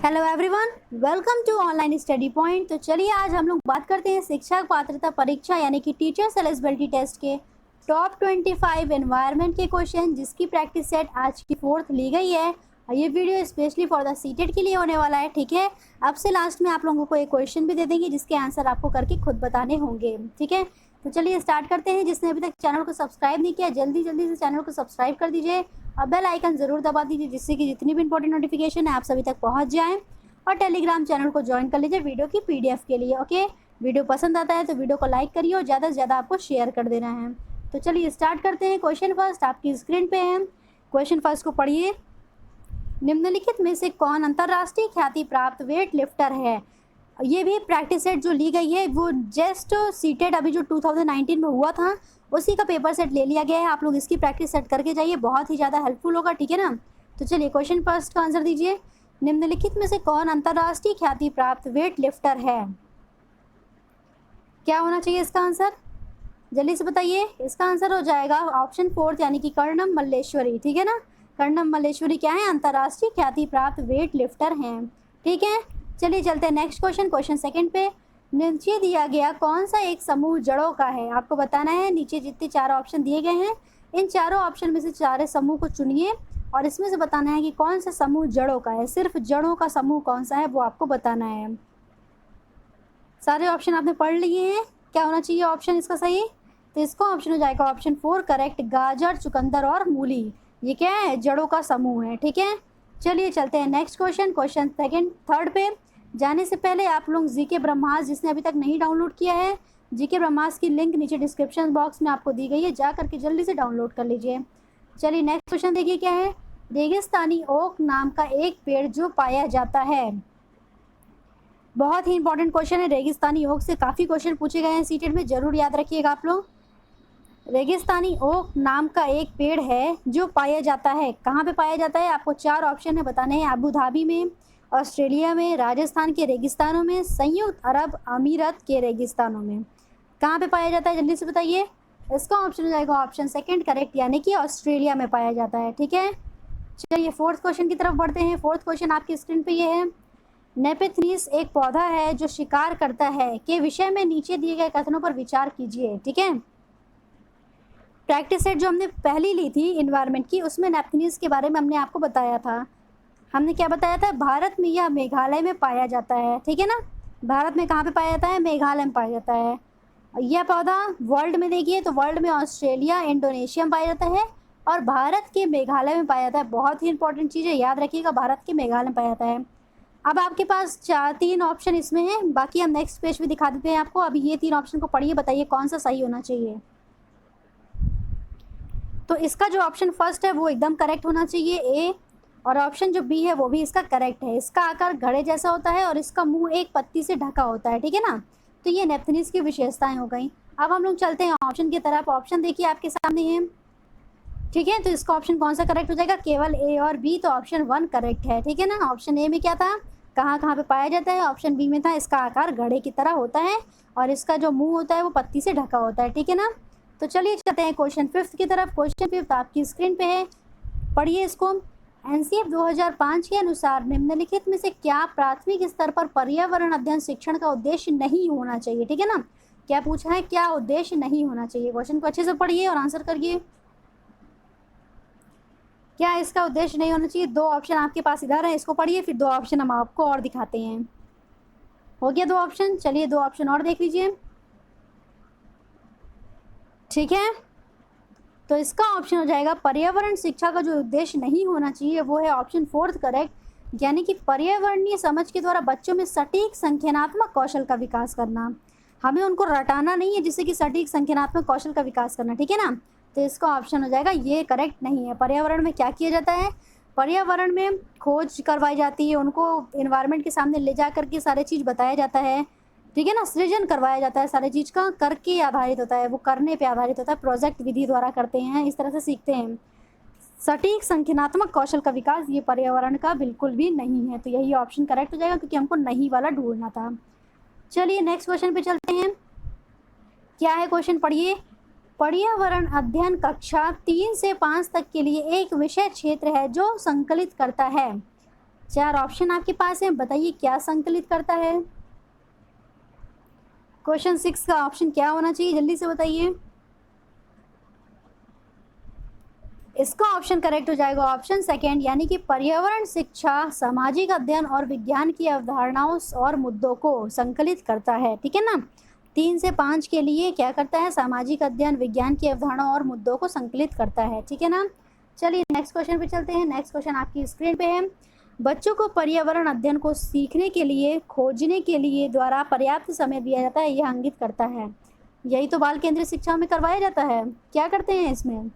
Hello everyone, welcome to online study point. तो चलिए आज हम लोग बात करते हैं शिक्षक पात्रता परीक्षा यानी कि टीचर्स एलिजिबिलिटी टेस्ट के टॉप 25 एनवायरनमेंट के क्वेश्चन जिसकी प्रैक्टिस सेट आज की 4th ली गई है। और ये video specially for the CTET के लिए होने वाला है। ठीक है, अब से लास्ट में आप लोगों को एक क्वेश्चन भी दे देंगे जिसके आंसर आपको करके खुद बताने होंगे। ठीक है, तो चलिए स्टार्ट करते हैं। जिसने अभी तक चैनल को सब्सक्राइब नहीं किया जल्दी जल्दी से चैनल को सब्सक्राइब कर दीजिए और बेल आइकन ज़रूर दबा दीजिए जिससे कि जितनी भी इंपॉर्टेंट नोटिफिकेशन है आप सभी तक पहुंच जाएं। और टेलीग्राम चैनल को ज्वाइन कर लीजिए वीडियो की पीडीएफ के लिए। ओके, वीडियो पसंद आता है तो वीडियो को लाइक करिए और ज़्यादा से ज़्यादा आपको शेयर कर देना है। तो चलिए स्टार्ट करते हैं। क्वेश्चन फर्स्ट आपकी स्क्रीन पे है। क्वेश्चन फर्स्ट को पढ़िए। निम्नलिखित में से कौन अंतर्राष्ट्रीय ख्याति प्राप्त वेट लिफ्टर है? ये भी प्रैक्टिस सेट जो ली गई है वो जस्ट सीटेट अभी जो 2019 में हुआ था उसी का पेपर सेट ले लिया गया है। आप लोग इसकी प्रैक्टिस सेट करके जाइए, बहुत ही ज़्यादा हेल्पफुल होगा। ठीक है ना, तो चलिए क्वेश्चन फर्स्ट का आंसर दीजिए। निम्नलिखित में से कौन अंतर्राष्ट्रीय ख्याति प्राप्त वेट लिफ्टर है? क्या होना चाहिए इसका आंसर? जल्दी से बताइए। इसका आंसर हो जाएगा ऑप्शन 4 यानी कि कर्णम मल्लेश्वरी। ठीक है ना, कर्णम मल्लेश्वरी क्या है? अंतर्राष्ट्रीय ख्याति प्राप्त वेट लिफ्टर हैं। ठीक है, चलिए चलते हैं नेक्स्ट क्वेश्चन। क्वेश्चन सेकंड पे नीचे दिया गया कौन सा एक समूह जड़ों का है? आपको बताना है। नीचे जितने चार ऑप्शन दिए गए हैं इन चारों ऑप्शन में से चारे समूह को चुनिए और इसमें से बताना है कि कौन सा समूह जड़ों का है। सिर्फ जड़ों का समूह कौन सा है वो आपको बताना है। सारे ऑप्शन आपने पढ़ लिए हैं। क्या होना चाहिए ऑप्शन इसका सही? तो इसका ऑप्शन हो जाएगा ऑप्शन 4 करेक्ट। गाजर, चुकंदर और मूली ये क्या है? जड़ों का समूह है। ठीक है, चलिए चलते हैं नेक्स्ट क्वेश्चन। क्वेश्चन थर्ड पे जाने से पहले आप लोग जीके ब्रह्मास्त्र जिसने अभी तक नहीं डाउनलोड किया है, जीके ब्रह्मास्त्र की लिंक नीचे डिस्क्रिप्शन बॉक्स में आपको दी गई है, जा करके जल्दी से डाउनलोड कर लीजिए। चलिए नेक्स्ट क्वेश्चन देखिए क्या है। रेगिस्तानी ओक नाम का एक पेड़ जो पाया जाता है। बहुत ही इंपॉर्टेंट क्वेश्चन है। रेगिस्तानी ओक से काफ़ी क्वेश्चन पूछे गए हैं सीटेट में, जरूर याद रखिएगा आप लोग। रेगिस्तानी ओक नाम का एक पेड़ है जो पाया जाता है। कहाँ पे पाया जाता है? आपको चार ऑप्शन है बताने हैं। अबू धाबी में, ऑस्ट्रेलिया में, राजस्थान के रेगिस्तानों में, संयुक्त अरब अमीरत के रेगिस्तानों में। कहाँ पे पाया जाता है जल्दी से बताइए। इसका ऑप्शन हो जाएगा ऑप्शन सेकंड करेक्ट यानी कि ऑस्ट्रेलिया में पाया जाता है। ठीक है, चलिए फोर्थ क्वेश्चन की तरफ बढ़ते हैं। फोर्थ क्वेश्चन आपकी स्क्रीन पे ये है। नेपेथनीस एक पौधा है जो शिकार करता है के विषय में नीचे दिए गए कथनों पर विचार कीजिए। ठीक है, प्रैक्टिस सेट जो हमने पहली ली थी इन्वायरमेंट की उसमें नेपेथनीस के बारे में हमने आपको बताया था। हमने क्या बताया था? भारत में या मेघालय में पाया जाता है। ठीक है ना, भारत में कहाँ पे पाया जाता है? मेघालय में पाया जाता है। यह पौधा वर्ल्ड में देखिए तो वर्ल्ड में ऑस्ट्रेलिया, इंडोनेशिया में पाया जाता है और भारत के मेघालय में पाया जाता है। बहुत ही इंपॉर्टेंट चीज़ है, याद रखिएगा, भारत के मेघालय में पाया जाता है। अब आपके पास तीन ऑप्शन इसमें हैं, बाकी हम नेक्स्ट पेज पे दिखा देते हैं आपको। अभी ये तीन ऑप्शन को पढ़िए, बताइए कौन सा सही होना चाहिए। तो इसका जो ऑप्शन फर्स्ट है वो एकदम करेक्ट होना चाहिए, ए। और ऑप्शन जो बी है वो भी इसका करेक्ट है। इसका आकार घड़े जैसा होता है और इसका मुंह एक पत्ती से ढका होता है। ठीक है ना, तो ये नेपथनीस की विशेषताएं हो गई। अब हम लोग चलते हैं ऑप्शन की तरफ। ऑप्शन देखिए आपके सामने है। ठीक है, तो इसका ऑप्शन कौन सा करेक्ट हो जाएगा? केवल ए और बी, तो ऑप्शन 1 करेक्ट है। ठीक है ना, ऑप्शन ए में क्या था? कहाँ कहाँ पे पाया जाता है। ऑप्शन बी में था इसका आकार घड़े की तरह होता है और इसका जो मुंह होता है वो पत्ती से ढका होता है। ठीक है ना, तो चलिए चलते हैं क्वेश्चन फिफ्थ की तरफ। क्वेश्चन फिफ्थ आपकी स्क्रीन पे है, पढ़िए इसको। एनसीएफ 2005 के अनुसार निम्नलिखित में से क्या प्राथमिक स्तर पर पर्यावरण अध्ययन शिक्षण का उद्देश्य नहीं होना चाहिए? ठीक है ना, क्या पूछा है? क्या उद्देश्य नहीं होना चाहिए? क्वेश्चन को अच्छे से पढ़िए और आंसर करिए। क्या इसका उद्देश्य नहीं होना चाहिए? दो ऑप्शन आपके पास इधर है, इसको पढ़िए, फिर दो ऑप्शन हम आपको और दिखाते हैं। हो गया दो ऑप्शन, चलिए दो ऑप्शन और देख लीजिए। ठीक है, तो इसका ऑप्शन हो जाएगा पर्यावरण शिक्षा का जो उद्देश्य नहीं होना चाहिए वो है ऑप्शन 4 करेक्ट यानी कि पर्यावरणीय समझ के द्वारा बच्चों में सटीक संख्यात्मक कौशल का विकास करना। हमें उनको रटाना नहीं है जिससे कि सटीक संख्यात्मक कौशल का विकास करना। ठीक है ना, तो इसका ऑप्शन हो जाएगा ये करेक्ट नहीं है। पर्यावरण में क्या किया जाता है? पर्यावरण में खोज करवाई जाती है, उनको इन्वायरमेंट के सामने ले जा करके सारी चीज़ बताया जाता है। ठीक है ना, सृजन करवाया जाता है, सारी चीज़ का करके आधारित होता है, वो करने पे आधारित होता है, प्रोजेक्ट विधि द्वारा करते हैं, इस तरह से सीखते हैं। सटीक संख्यात्मक कौशल का विकास ये पर्यावरण का बिल्कुल भी नहीं है, तो यही ऑप्शन करेक्ट हो जाएगा क्योंकि हमको नहीं वाला ढूंढना था। चलिए नेक्स्ट क्वेश्चन पे चलते हैं। क्या है क्वेश्चन पढ़िए। पर्यावरण अध्ययन कक्षा 3 से 5 तक के लिए एक विषय क्षेत्र है जो संकलित करता है। 4 ऑप्शन आपके पास हैं, बताइए क्या संकलित करता है। क्वेश्चन 6 का ऑप्शन क्या होना चाहिए, जल्दी से बताइए। इसका ऑप्शन करेक्ट हो जाएगा ऑप्शन सेकेंड, यानी कि पर्यावरण शिक्षा सामाजिक अध्ययन और विज्ञान की अवधारणाओं और मुद्दों को संकलित करता है, ठीक है ना। 3 से 5 के लिए क्या करता है, सामाजिक अध्ययन विज्ञान की अवधारणाओं और मुद्दों को संकलित करता है, ठीक है ना। चलिए नेक्स्ट क्वेश्चन पे चलते हैं। नेक्स्ट क्वेश्चन आपकी स्क्रीन पे है। बच्चों को पर्यावरण अध्ययन को सीखने के लिए खोजने के लिए द्वारा पर्याप्त समय दिया जाता है, यह इंगित करता है। यही तो बाल केंद्रित शिक्षा में करवाया जाता है। क्या करते हैं इसमें,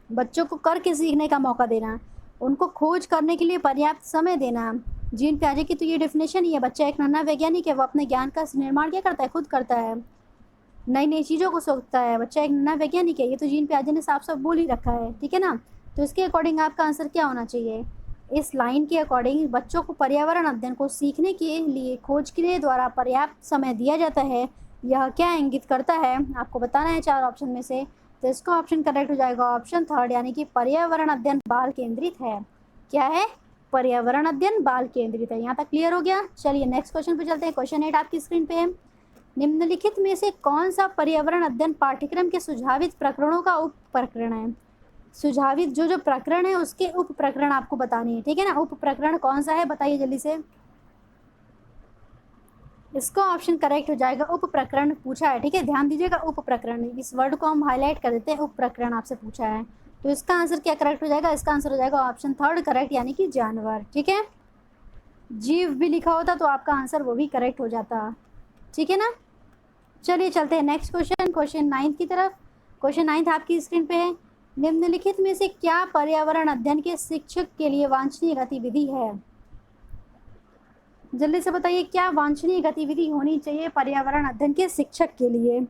बच्चों को करके सीखने का मौका देना, उनको खोज करने के लिए पर्याप्त समय देना। जीन प्याजे की तो ये डेफिनेशन ही है, बच्चा एक नन्हा वैज्ञानिक है, वो अपने ज्ञान का निर्माण क्या करता है, खुद करता है, नई नई चीज़ों को सोचता है, बच्चा एक नन्हा वैज्ञानिक है। ये तो जीन प्याजे ने साफ साफ बोल ही रखा है, ठीक है ना। तो इसके अकॉर्डिंग आपका आंसर क्या होना चाहिए, इस लाइन के अकॉर्डिंग बच्चों को पर्यावरण अध्ययन को सीखने के लिए खोज के द्वारा पर्याप्त समय दिया जाता है, यह क्या इंगित करता है, आपको बताना है 4 ऑप्शन में से। तो इसका ऑप्शन करेक्ट हो जाएगा ऑप्शन थर्ड, यानी कि पर्यावरण अध्ययन बाल केंद्रित है। क्या है, पर्यावरण अध्ययन बाल केंद्रित है। यहाँ तक क्लियर हो गया। चलिए नेक्स्ट क्वेश्चन पे चलते हैं। क्वेश्चन 8 आपकी स्क्रीन पे है। निम्नलिखित में से कौन सा पर्यावरण अध्ययन पाठ्यक्रम के सुझावित प्रकरणों का उप प्रकरण है। सुझावित जो प्रकरण है उसके उप प्रकरण आपको बताने हैं, ठीक है ना। उप प्रकरण कौन सा है बताइए जल्दी से। इसका ऑप्शन करेक्ट हो जाएगा उप प्रकरण पूछा है, ठीक है, ध्यान दीजिएगा, उप प्रकरण, इस वर्ड को हम हाईलाइट कर देते हैं, उप प्रकरण आपसे पूछा है। तो इसका आंसर क्या करेक्ट हो जाएगा, इसका आंसर हो जाएगा ऑप्शन थर्ड करेक्ट, यानी कि जानवर, ठीक है। जीव भी लिखा होता तो आपका आंसर वो भी करेक्ट हो जाता, ठीक है ना। चलिए चलते हैं नेक्स्ट क्वेश्चन, क्वेश्चन 9 की तरफ। क्वेश्चन 9 आपकी स्क्रीन पे है। निम्नलिखित में से क्या पर्यावरण अध्ययन के शिक्षक के लिए वांछनीय गतिविधि है। जल्दी से बताइए क्या वांछनीय गतिविधि होनी चाहिए पर्यावरण अध्ययन के शिक्षक के लिए।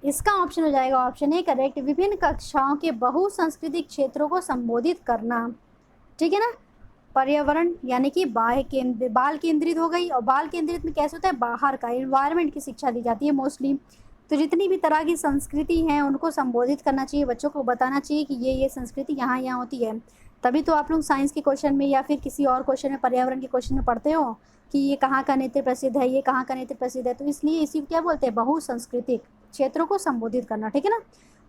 इसका ऑप्शन हो जाएगा ऑप्शन ए करेक्ट, विभिन्न कक्षाओं के बहुसांस्कृतिक क्षेत्रों को संबोधित करना, ठीक है ना। पर्यावरण यानी कि बाल केंद्रित हो गई, और बाल केंद्रित में कैसे होता है, बाहर का एनवायरनमेंट की शिक्षा दी जाती है मोस्टली। तो जितनी भी तरह की संस्कृति हैं उनको संबोधित करना चाहिए, बच्चों को बताना चाहिए कि ये संस्कृति यहाँ यहाँ होती है। तभी तो आप लोग साइंस के क्वेश्चन में या फिर किसी और क्वेश्चन में, पर्यावरण के क्वेश्चन में पढ़ते हो कि ये कहाँ का नृत्य प्रसिद्ध है, ये कहाँ का नृत्य प्रसिद्ध है। तो इसलिए इसी को क्या बोलते हैं, बहुसांस्कृतिक क्षेत्रों को संबोधित करना, ठीक है ना।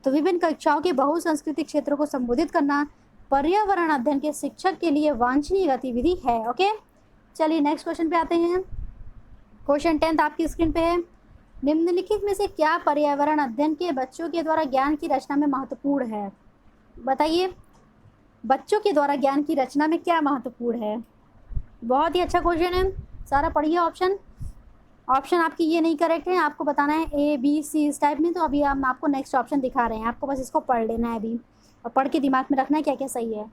तो विभिन्न कक्षाओं के बहुसांस्कृतिक क्षेत्रों को संबोधित करना पर्यावरण अध्ययन के शिक्षक के लिए वांछनीय गतिविधि है। ओके, चलिए नेक्स्ट क्वेश्चन पे आते हैं। क्वेश्चन 10 आपकी स्क्रीन पे है। निम्नलिखित में से क्या पर्यावरण अध्ययन के बच्चों के द्वारा ज्ञान की रचना में महत्वपूर्ण है। बताइए बच्चों के द्वारा ज्ञान की रचना में क्या महत्वपूर्ण है। बहुत ही अच्छा क्वेश्चन है, सारा पढ़िए। ऑप्शन आपकी ये नहीं करेक्ट है, आपको बताना है ए बी सी इस टाइप में। तो अभी हम आपको नेक्स्ट ऑप्शन दिखा रहे हैं, आपको बस इसको पढ़ लेना है अभी, और पढ़ के दिमाग में रखना है क्या क्या सही है।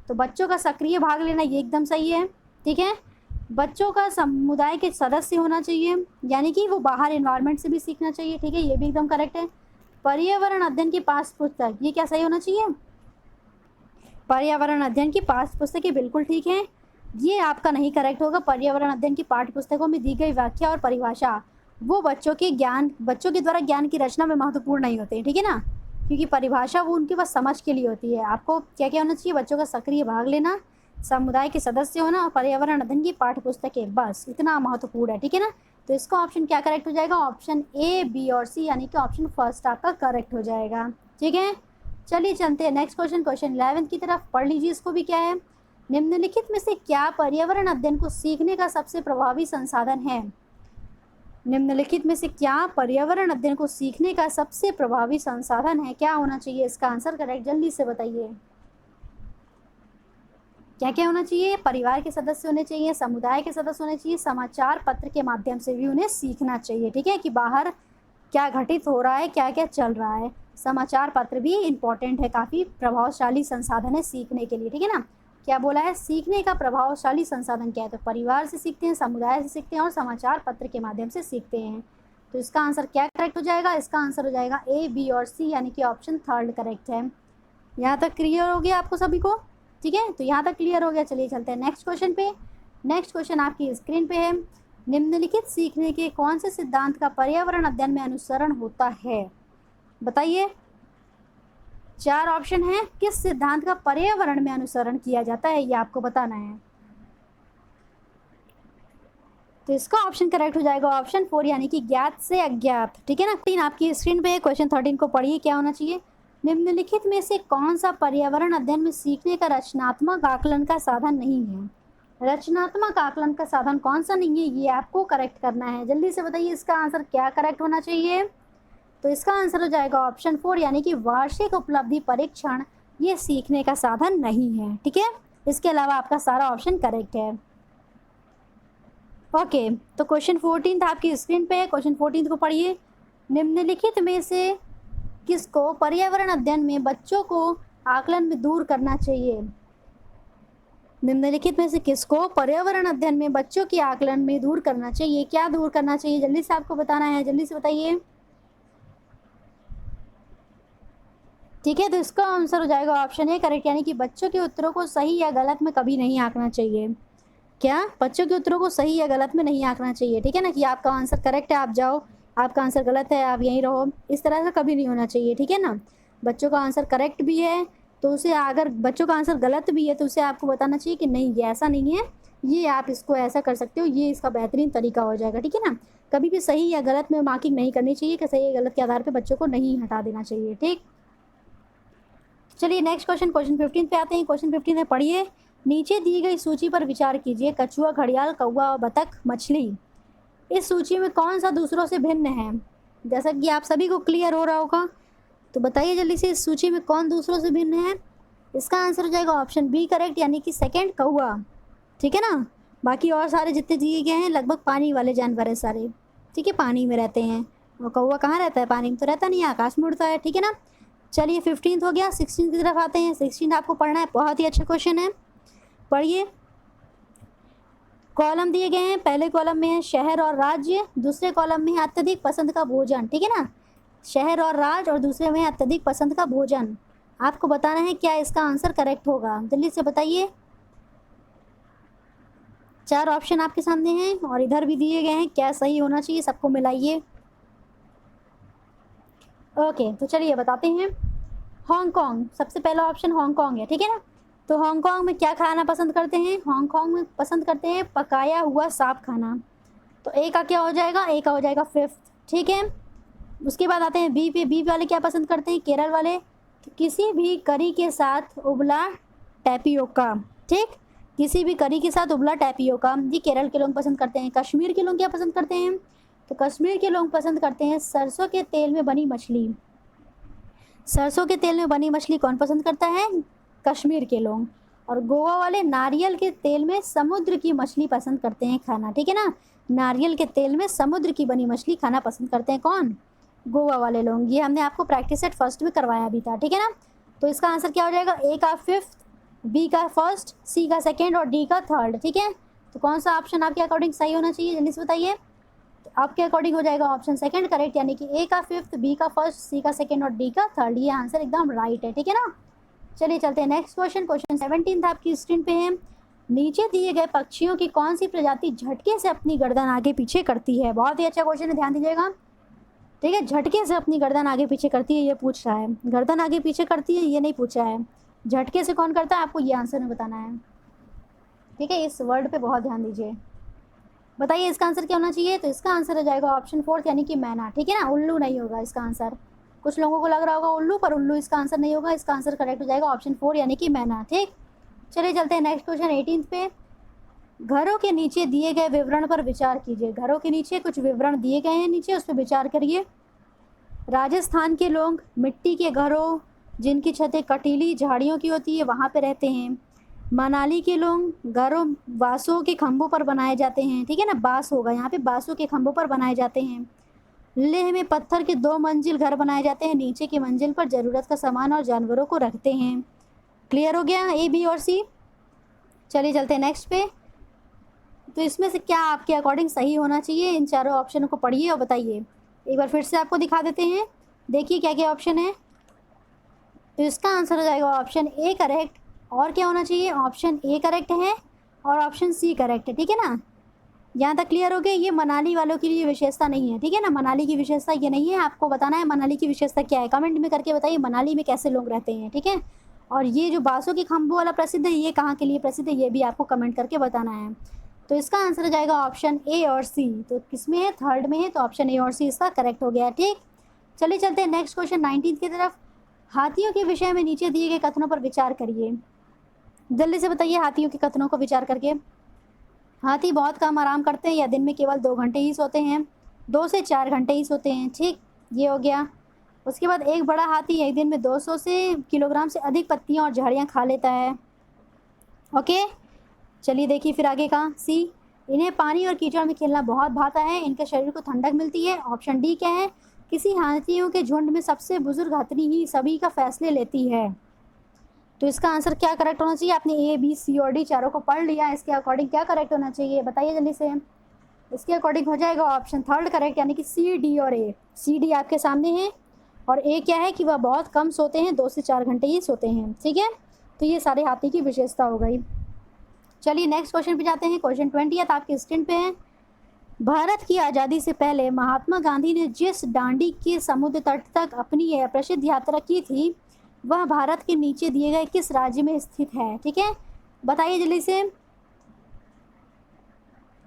तो बच्चों का सक्रिय भाग लेना ये एकदम सही है, ठीक है। बच्चों का समुदाय के सदस्य होना चाहिए, यानी कि वो बाहर एनवायरनमेंट से भी सीखना चाहिए, ठीक है, ये भी एकदम करेक्ट है। पर्यावरण अध्ययन की पाठ्य पुस्तक, ये क्या सही होना चाहिए, पर्यावरण अध्ययन की पाठ्य पुस्तकें बिल्कुल ठीक है। ये आपका नहीं करेक्ट होगा। पर्यावरण अध्ययन की पाठ्य पुस्तकों में दी गई व्याख्या और परिभाषा वो बच्चों के द्वारा ज्ञान की रचना में महत्वपूर्ण नहीं होते, ठीक है ना, क्योंकि परिभाषा वो उनके पास समझ के लिए होती है। आपको क्या क्या होना चाहिए, बच्चों का सक्रिय भाग लेना, समुदाय के सदस्य होना और पर्यावरण अध्ययन की पाठ्य पुस्तकें, बस इतना महत्वपूर्ण है, ठीक है ना। तो इसका ऑप्शन क्या करेक्ट हो जाएगा, ऑप्शन ए बी और सी, यानी कि ऑप्शन फर्स्ट आपका करेक्ट हो जाएगा, ठीक है। चलिए चलते हैं नेक्स्ट क्वेश्चन, क्वेश्चन 11 की तरफ। पढ़ लीजिए इसको भी। क्या है, निम्नलिखित में से क्या पर्यावरण अध्ययन को सीखने का सबसे प्रभावी संसाधन है। निम्नलिखित में से क्या पर्यावरण अध्ययन को सीखने का सबसे प्रभावी संसाधन है, क्या होना चाहिए इसका आंसर करेक्ट, जल्दी से बताइए। क्या क्या होना चाहिए, परिवार के सदस्य होने चाहिए, समुदाय के सदस्य होने चाहिए, समाचार पत्र के माध्यम से भी उन्हें सीखना चाहिए, ठीक है, कि बाहर क्या घटित हो रहा है, क्या क्या चल रहा है। समाचार पत्र भी इम्पॉर्टेंट है, काफ़ी प्रभावशाली संसाधन है सीखने के लिए, ठीक है ना। क्या बोला है, सीखने का प्रभावशाली संसाधन क्या है, तो परिवार से सीखते हैं, समुदाय से सीखते हैं और समाचार पत्र के माध्यम से सीखते हैं। तो इसका आंसर क्या करेक्ट हो जाएगा, इसका आंसर हो जाएगा ए बी और सी, यानी कि ऑप्शन थर्ड करेक्ट है। यहाँ तक क्लियर हो गया आपको सभी को, ठीक है, तो यहाँ तक क्लियर हो गया। चलिए चलते हैं नेक्स्ट क्वेश्चन पे। नेक्स्ट क्वेश्चन आपकी स्क्रीन पे है। निम्नलिखित सीखने के कौन से सिद्धांत का पर्यावरण अध्ययन में अनुसरण होता है, बताइए। 4 ऑप्शन है, किस सिद्धांत का पर्यावरण में अनुसरण किया जाता है, ये आपको बताना है। तो इसका ऑप्शन करेक्ट हो जाएगा ऑप्शन 4 यानी कि ज्ञात से अज्ञात। ठीक है ना। 3 आपकी स्क्रीन पे है, क्वेश्चन 13 को पढ़िए, क्या होना चाहिए। निम्नलिखित में से कौन सा पर्यावरण अध्ययन में सीखने का रचनात्मक आकलन का साधन नहीं है। रचनात्मक आकलन का साधन कौन सा नहीं है, ये आपको करेक्ट करना है। जल्दी से बताइए इसका आंसर क्या करेक्ट होना चाहिए। तो इसका आंसर हो जाएगा ऑप्शन 4 यानी कि वार्षिक उपलब्धि परीक्षण, ये सीखने का साधन नहीं है। ठीक है, इसके अलावा आपका सारा ऑप्शन करेक्ट है। ओके, तो क्वेश्चन 14 आपकी स्क्रीन पे है, क्वेश्चन 14 को पढ़िए। निम्नलिखित में से किसको पर्यावरण अध्ययन में बच्चों को आकलन में दूर करना चाहिए। निम्नलिखित में से किसको पर्यावरण अध्ययन में बच्चों की आकलन में दूर करना चाहिए, क्या दूर करना चाहिए, जल्दी से आपको बताना है, जल्दी से बताइए। ठीक है, तो इसका आंसर हो जाएगा ऑप्शन ए करेक्ट यानी कि बच्चों के उत्तरों को सही या गलत में कभी नहीं आंकना चाहिए। क्या बच्चों के उत्तरों को सही या गलत में नहीं आंकना चाहिए। ठीक है ना, कि आपका आंसर करेक्ट है आप जाओ, आपका आंसर गलत है आप यहीं रहो, इस तरह का कभी नहीं होना चाहिए। ठीक है ना, बच्चों का आंसर करेक्ट भी है तो उसे, अगर बच्चों का आंसर गलत भी है तो उसे आपको बताना चाहिए कि नहीं ये ऐसा नहीं है, ये आप इसको ऐसा कर सकते हो, ये इसका बेहतरीन तरीका हो जाएगा। ठीक है ना, कभी भी सही या गलत में मार्किंग नहीं करनी चाहिए कि सही या गलत के आधार पर बच्चों को नहीं हटा देना चाहिए। ठीक, चलिए नेक्स्ट क्वेश्चन, क्वेश्चन 15 पे आते हैं। क्वेश्चन 15 में पढ़िए, नीचे दी गई सूची पर विचार कीजिए। कछुआ, घड़ियाल, कौवा और बतख, मछली, इस सूची में कौन सा दूसरों से भिन्न है। जैसा कि आप सभी को क्लियर हो रहा होगा, तो बताइए जल्दी से इस सूची में कौन दूसरों से भिन्न है। इसका आंसर हो जाएगा ऑप्शन बी करेक्ट यानी कि सेकंड कौवा। ठीक है ना, बाकी और सारे जितने दिए गए हैं लगभग पानी वाले जानवर है सारे। ठीक है, पानी में रहते हैं, और कौवा कहाँ रहता है, पानी में तो रहता नहीं है, आकाश में उड़ता है। ठीक है ना, चलिए 15 हो गया, 16 की तरफ आते हैं। 16 आपको पढ़ना है, बहुत ही अच्छा क्वेश्चन है, पढ़िए। कॉलम दिए गए हैं, पहले कॉलम में है शहर और राज्य, दूसरे कॉलम में है अत्यधिक पसंद का भोजन। ठीक है ना, शहर और राज्य और दूसरे में है अत्यधिक पसंद का भोजन। आपको बताना है क्या इसका आंसर करेक्ट होगा, जल्दी से बताइए। 4 ऑप्शन आपके सामने हैं और इधर भी दिए गए हैं, क्या सही होना चाहिए सबको मिलाइए। ओके, तो चलिए बताते हैं। हांगकांग, सबसे पहला ऑप्शन हांगकांग है। ठीक है ना, तो हांगकांग में क्या खाना पसंद करते हैं, हांगकांग में पसंद करते हैं पकाया हुआ साफ खाना। तो ए का क्या हो जाएगा, ए का हो जाएगा 5th। ठीक है, उसके बाद आते हैं बी पे। बी वाले क्या पसंद करते हैं, केरल वाले, तो किसी भी करी के साथ उबला टैपियोका। ठीक, किसी भी करी के साथ उबला टैपियोका, ये केरल के लोग पसंद करते हैं। कश्मीर के लोग क्या पसंद करते हैं, तो कश्मीर के लोग पसंद करते हैं सरसों के तेल में बनी मछली। सरसों के तेल में बनी मछली कौन पसंद करता है, कश्मीर के लोग। और गोवा वाले नारियल के तेल में समुद्र की मछली पसंद करते हैं खाना। ठीक है ना, नारियल के तेल में समुद्र की बनी मछली खाना पसंद करते हैं कौन, गोवा वाले लोग। ये हमने आपको प्रैक्टिस सेट फर्स्ट में करवाया भी था। ठीक है ना, तो इसका आंसर क्या हो जाएगा, ए का 5th, बी का 1st, सी का 2nd और डी का 3rd। ठीक है, तो कौन सा ऑप्शन आपके अकॉर्डिंग सही होना चाहिए, जल्दी से बताइए। तो आपके अकॉर्डिंग हो जाएगा ऑप्शन 2nd करेक्ट यानी कि ए का 5th, बी का 1st, सी का 2nd और डी का 3rd। ये आंसर एकदम राइट है। ठीक है ना, चलिए चलते हैं नेक्स्ट क्वेश्चन। क्वेश्चन 17 आपकी स्क्रीन पे है। नीचे दिए गए पक्षियों की कौन सी प्रजाति झटके से अपनी गर्दन आगे पीछे करती है। बहुत ही अच्छा क्वेश्चन है, ध्यान दीजिएगा। ठीक है, झटके से अपनी गर्दन आगे पीछे करती है ये पूछ रहा है, गर्दन आगे पीछे करती है ये नहीं पूछा है। झटके से कौन करता है आपको ये आंसर में बताना है। ठीक है, इस वर्ड पे बहुत ध्यान दीजिए, बताइए इसका आंसर क्या होना चाहिए। तो इसका आंसर हो जाएगा ऑप्शन 4 यानी कि मैना। ठीक है ना, उल्लू नहीं होगा इसका आंसर। कुछ लोगों को लग रहा होगा उल्लू, पर उल्लू इसका आंसर नहीं होगा, इसका आंसर करेक्ट हो जाएगा ऑप्शन 4 यानी कि मैना। ठीक, चलिए चलते हैं नेक्स्ट क्वेश्चन 18 पे। घरों के नीचे दिए गए विवरण पर विचार कीजिए। घरों के नीचे कुछ विवरण दिए गए हैं, नीचे उस पर विचार करिए। राजस्थान के लोग मिट्टी के घरों, जिनकी छतें कटीली झाड़ियों की होती है, वहाँ पे रहते हैं। मनाली के लोग घरों बांसों के खंभों पर बनाए जाते हैं। ठीक है ना, बांस होगा यहाँ पे, बांसों के खंभों पर बनाए जाते हैं। लेह में पत्थर के 2 मंजिल घर बनाए जाते हैं, नीचे की मंजिल पर ज़रूरत का सामान और जानवरों को रखते हैं। क्लियर हो गया ए, बी और सी। चलिए चलते हैं नेक्स्ट पे। तो इसमें से क्या आपके अकॉर्डिंग सही होना चाहिए, इन चारों ऑप्शनों को पढ़िए और बताइए। एक बार फिर से आपको दिखा देते हैं, देखिए क्या क्या ऑप्शन है। तो इसका आंसर हो जाएगा ऑप्शन ए करेक्ट। और क्या होना चाहिए, ऑप्शन ए करेक्ट है और ऑप्शन सी करेक्ट है। ठीक है ना, यहाँ तक क्लियर हो गया? ये मनाली वालों के लिए विशेषता नहीं है, ठीक है ना, मनाली की विशेषता ये नहीं है। आपको बताना है मनाली की विशेषता क्या है, कमेंट में करके बताइए मनाली में कैसे लोग रहते हैं, ठीक है। और ये जो बांसों के खम्भों वाला प्रसिद्ध है, ये कहाँ के लिए प्रसिद्ध है, ये भी आपको कमेंट करके बताना है। तो इसका आंसर हो जाएगा ऑप्शन ए और सी। तो किसमें है? थर्ड में है, तो ऑप्शन ए और सी इसका करेक्ट हो गया, ठीक। चलिए चलते हैं नेक्स्ट क्वेश्चन 19 की तरफ। हाथियों के विषय में नीचे दिए गए कथनों पर विचार करिए। जल्दी से बताइए हाथियों के कथनों को विचार करके। हाथी बहुत कम आराम करते हैं या दिन में केवल 2 घंटे ही सोते हैं? 2 से 4 घंटे ही सोते हैं, ठीक, ये हो गया। उसके बाद एक बड़ा हाथी एक दिन में 200 किलोग्राम से अधिक पत्तियां और झाड़ियां खा लेता है। ओके, चलिए देखिए फिर आगे का। सी, इन्हें पानी और कीचड़ में खेलना बहुत भाता है, इनके शरीर को ठंडक मिलती है। ऑप्शन डी क्या है? किसी हाथियों के झुंड में सबसे बुजुर्ग हथनी ही सभी का फैसले लेती है। तो इसका आंसर क्या करेक्ट होना चाहिए? आपने ए बी सी और डी चारों को पढ़ लिया, इसके अकॉर्डिंग क्या करेक्ट होना चाहिए बताइए जल्दी से। इसके अकॉर्डिंग हो जाएगा ऑप्शन थर्ड करेक्ट, यानी कि सी डी और ए। सी डी आपके सामने है और ए क्या है कि वह बहुत कम सोते हैं, 2 से 4 घंटे ही सोते हैं, ठीक है। तो ये सारे हाथी की विशेषता हो गई। चलिए नेक्स्ट क्वेश्चन पे जाते हैं। क्वेश्चन 20 आपके स्क्रीन पे है। भारत की आज़ादी से पहले महात्मा गांधी ने जिस दांडी के समुद्र तट तक अपनी प्रसिद्ध यात्रा की थी, वह भारत के नीचे दिए गए किस राज्य में स्थित है, ठीक है। बताइए जल्दी से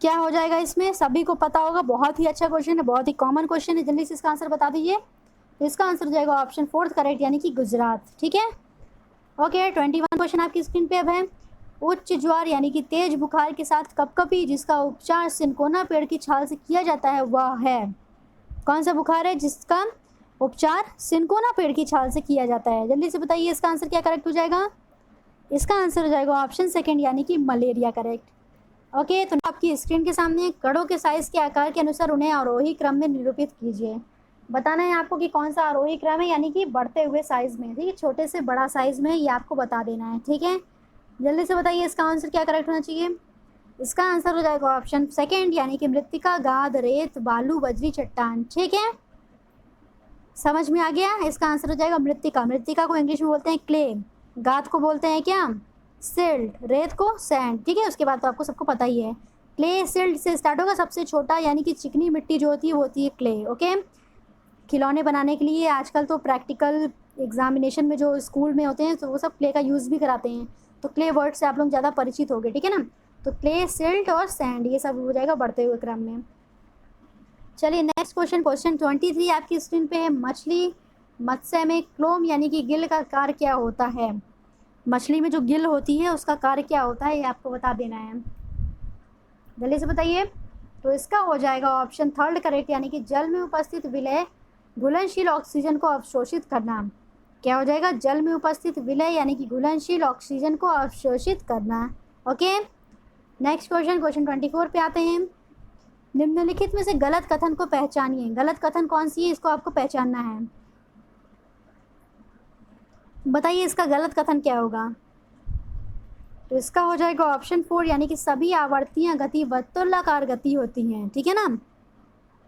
क्या हो जाएगा इसमें, सभी को पता होगा, बहुत ही अच्छा क्वेश्चन है, बहुत ही कॉमन क्वेश्चन है, जल्दी से इसका आंसर बता दीजिए। तो इसका आंसर हो जाएगा ऑप्शन फोर्थ करेक्ट, यानी कि गुजरात, ठीक है। ओके, 21 क्वेश्चन आपकी स्क्रीन पे अब है। उच्च ज्वार यानी कि तेज बुखार के साथ कपकपी, जिसका उपचार सिनकोना पेड़ की छाल से किया जाता है, वह है कौन सा बुखार है जिसका उपचार सिनकोना पेड़ की छाल से किया जाता है? जल्दी से बताइए इसका आंसर क्या करेक्ट हो जाएगा। इसका आंसर हो जाएगा ऑप्शन सेकंड, यानी कि मलेरिया करेक्ट। ओके, तो आपकी स्क्रीन के सामने कड़ों के साइज के आकार के अनुसार उन्हें आरोही क्रम में निरूपित कीजिए। बताना है आपको कि कौन सा आरोही क्रम है, यानी कि बढ़ते हुए साइज में, ठीक है, छोटे से बड़ा साइज में, ये आपको बता देना है, ठीक है। जल्दी से बताइए इसका आंसर क्या करेक्ट होना चाहिए। इसका आंसर हो जाएगा ऑप्शन सेकंड, यानी कि मृत्तिका, गाद, रेत, बालू, बजरी, चट्टान, ठीक है। समझ में आ गया? इसका आंसर हो जाएगा मृत्तिका। मृत्तिका को इंग्लिश में बोलते हैं क्ले, गाद को बोलते हैं क्या, सिल्ट, रेत को सैंड, ठीक है। उसके बाद तो आपको सबको पता ही है, क्ले सिल्ट से स्टार्ट होगा। सबसे छोटा यानी कि चिकनी मिट्टी जो होती है वो होती है क्ले। ओके, खिलौने बनाने के लिए आजकल तो प्रैक्टिकल एग्जामिनेशन में जो स्कूल में होते हैं तो वो सब क्ले का यूज़ भी कराते हैं, तो क्ले वर्ड से आप लोग ज़्यादा परिचित हो गए, ठीक है ना। तो क्ले, सिल्ट और सैंड, ये सब हो जाएगा बढ़ते हुए क्रम में। चलिए नेक्स्ट क्वेश्चन, क्वेश्चन 23 आपकी स्क्रीन पे है। मछली मत्स्य में क्लोम यानी कि गिल का कार्य क्या होता है? मछली में जो गिल होती है उसका कार्य क्या होता है, ये आपको बता देना है, जल्दी से बताइए। तो इसका हो जाएगा ऑप्शन थर्ड करेक्ट, यानी कि जल में उपस्थित विलय घुलनशील ऑक्सीजन को अवशोषित करना। क्या हो जाएगा? जल में उपस्थित विलय यानी कि घुलनशील ऑक्सीजन को अवशोषित करना। ओके, नेक्स्ट क्वेश्चन, क्वेश्चन 24 पे आते हैं। निम्नलिखित में से गलत कथन को पहचानिए। गलत कथन कौन सी है, इसको आपको पहचानना है, बताइए इसका गलत कथन क्या होगा। तो इसका हो जाएगा ऑप्शन 4, यानी कि सभी आवर्तियां गति वर्तुलाकार गति होती हैं, ठीक है ना।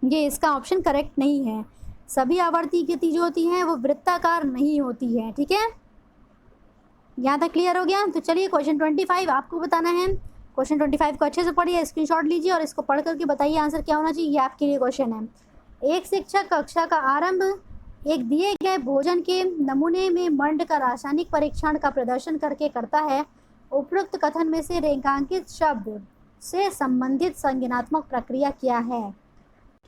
ये इसका ऑप्शन करेक्ट नहीं है, सभी आवर्ती गति जो होती हैं वो वृत्ताकार नहीं होती है, ठीक है। यहाँ तक क्लियर हो गया। तो चलिए क्वेश्चन 25 आपको बताना है। क्वेश्चन 25 को अच्छे से पढ़िए, स्क्रीनशॉट लीजिए और इसको पढ़ करके बताइए आंसर क्या होना चाहिए, ये आपके लिए क्वेश्चन है। एक शिक्षक कक्षा का आरंभ एक दिए गए भोजन के नमूने में मंड का रासायनिक परीक्षण का प्रदर्शन करके करता है। उपरोक्त कथन में से रेखांकित शब्द से संबंधित संज्ञानात्मक प्रक्रिया क्या है,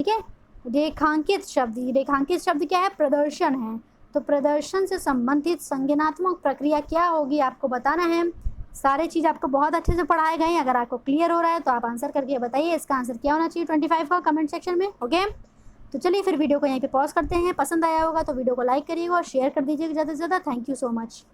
ठीक है। रेखांकित शब्द क्या है, प्रदर्शन है, तो प्रदर्शन से संबंधित संज्ञानात्मक प्रक्रिया क्या होगी आपको बताना है। सारे चीज़ आपको बहुत अच्छे से पढ़ाए गए हैं, अगर आपको क्लियर हो रहा है तो आप आंसर करके बताइए इसका आंसर क्या होना चाहिए 25 का कमेंट सेक्शन में। ओके, तो चलिए फिर वीडियो को यहीं पे पॉज करते हैं। पसंद आया होगा तो वीडियो को लाइक करिएगा और शेयर कर दीजिएगा ज़्यादा से ज़्यादा। Thank you so much.